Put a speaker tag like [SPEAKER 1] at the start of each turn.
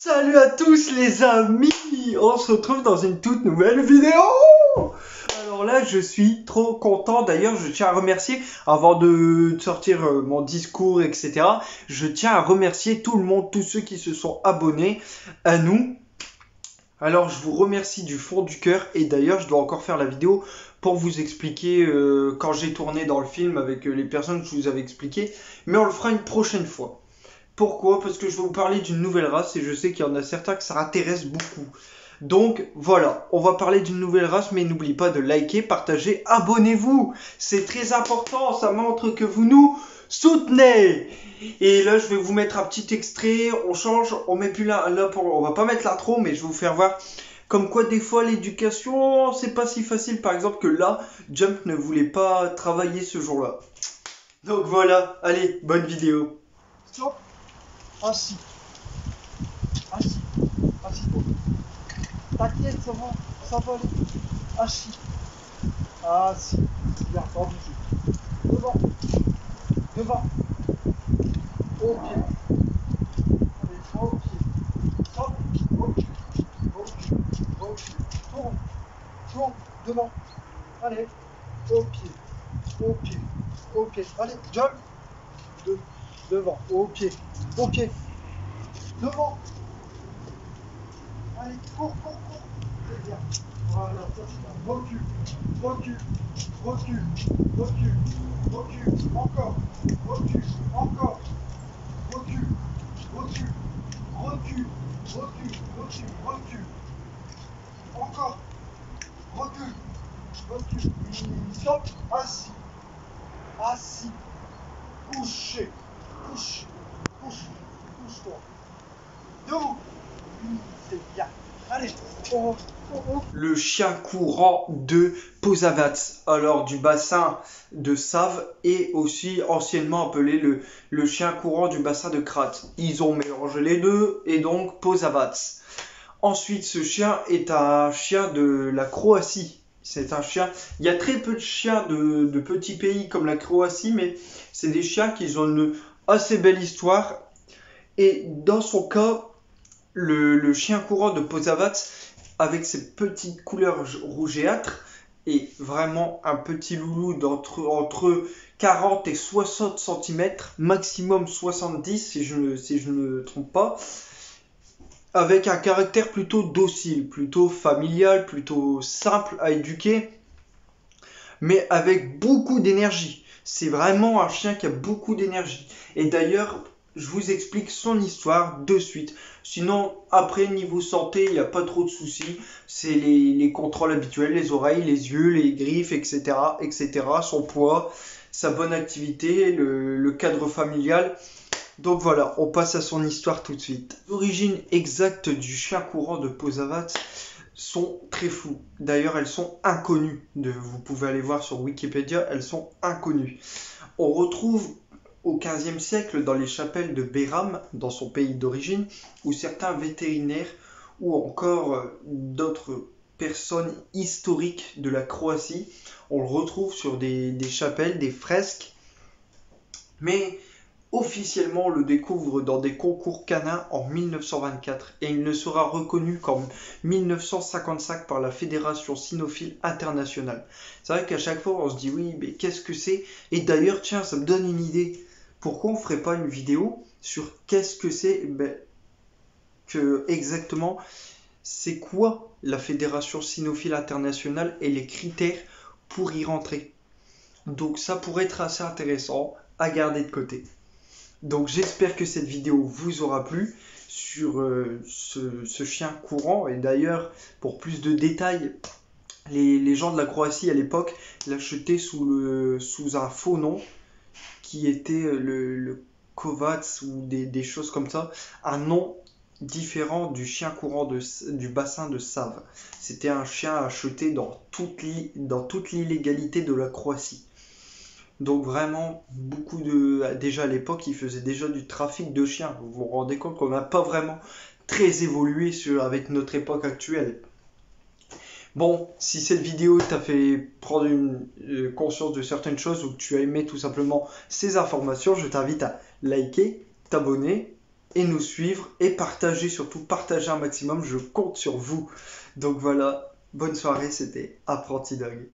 [SPEAKER 1] Salut à tous les amis, on se retrouve dans une toute nouvelle vidéo. Alors là je suis trop content, d'ailleurs je tiens à remercier, avant de sortir mon discours etc, je tiens à remercier tout le monde, tous ceux qui se sont abonnés à nous. Alors je vous remercie du fond du cœur, et d'ailleurs je dois encore faire la vidéo pour vous expliquer quand j'ai tourné dans le film avec les personnes que je vous avais expliqué, mais on le fera une prochaine fois. Pourquoi? Parce que je vais vous parler d'une nouvelle race et je sais qu'il y en a certains que ça intéresse beaucoup. Donc voilà, on va parler d'une nouvelle race, mais n'oubliez pas de liker, partager, abonnez-vous. C'est très important, ça montre que vous nous soutenez. Et là, je vais vous mettre un petit extrait, on change, on met plus on va pas mettre l'intro, mais je vais vous faire voir comme quoi des fois l'éducation, c'est pas si facile. Par exemple que là, Jump ne voulait pas travailler ce jour-là. Donc voilà, allez, bonne vidéo.
[SPEAKER 2] Stop. Assis. Assis. Assis-toi. T'inquiète, ça va aller. Assis. Assis. Bien, pas bouger. Devant. Devant. Au pied. Allez, au pied. Stop. Au pied. Au pied. Au pied. Tourne. Tourne. Devant. Allez. Au pied. Au pied. Au pied. Allez, jump. Devant. Au pied. Au pied. Devant. Allez, cours. C'est bien. Voilà, ça c'est bien. Recule. Encore. Recule. Encore. Recule. Stop. Assis. Couché. Couche-toi. Debout. C'est bien. Allez.
[SPEAKER 1] Le chien courant de Posavats, alors du bassin de Save, et aussi anciennement appelé le chien courant du bassin de Krat. Ils ont mélangé les deux et donc Posavats. Ensuite, ce chien est un chien de la Croatie. C'est un chien. Il y a très peu de chiens de petits pays comme la Croatie, mais c'est des chiens qui ont une assez belle histoire. Et dans son cas, le chien courant de Posavats, avec ses petites couleurs rougeâtres, et vraiment un petit loulou entre 40 et 60 cm, maximum 70 si je ne me trompe pas, avec un caractère plutôt docile, plutôt familial, plutôt simple à éduquer, mais avec beaucoup d'énergie. C'est vraiment un chien qui a beaucoup d'énergie. Et d'ailleurs, je vous explique son histoire de suite. Sinon, après, niveau santé, il n'y a pas trop de soucis. C'est les contrôles habituels, les oreilles, les yeux, les griffes, etc. Son poids, sa bonne activité, le cadre familial. Donc voilà, on passe à son histoire tout de suite. L'origine exacte du chien courant de Posavats sont très floues. D'ailleurs, elles sont inconnues. Vous pouvez aller voir sur Wikipédia, elles sont inconnues. On retrouve au XVe siècle dans les chapelles de Beiram, dans son pays d'origine, où certains vétérinaires ou encore d'autres personnes historiques de la Croatie, on le retrouve sur des chapelles, des fresques, mais officiellement on le découvre dans des concours canins en 1924 et il ne sera reconnu qu'en 1955 par la Fédération cynophile internationale. C'est vrai qu'à chaque fois on se dit oui mais qu'est-ce que c'est? Et d'ailleurs tiens ça me donne une idée. Pourquoi on ne ferait pas une vidéo sur qu'est-ce que c'est exactement c'est quoi la Fédération cynophile internationale et les critères pour y rentrer. Donc ça pourrait être assez intéressant à garder de côté. Donc j'espère que cette vidéo vous aura plu sur ce chien courant. Et d'ailleurs, pour plus de détails, les gens de la Croatie à l'époque l'achetaient sous un faux nom qui était le Kovacs ou des choses comme ça. Un nom différent du chien courant du bassin de Save. C'était un chien acheté dans toute l'illégalité de la Croatie. Donc vraiment, déjà à l'époque, ils faisaient déjà du trafic de chiens. Vous vous rendez compte qu'on n'a pas vraiment très évolué avec notre époque actuelle. Bon, si cette vidéo t'a fait prendre une conscience de certaines choses ou que tu as aimé tout simplement ces informations, je t'invite à liker, t'abonner et nous suivre et partager, surtout partager un maximum. Je compte sur vous. Donc voilà, bonne soirée, c'était Apprenti Dog.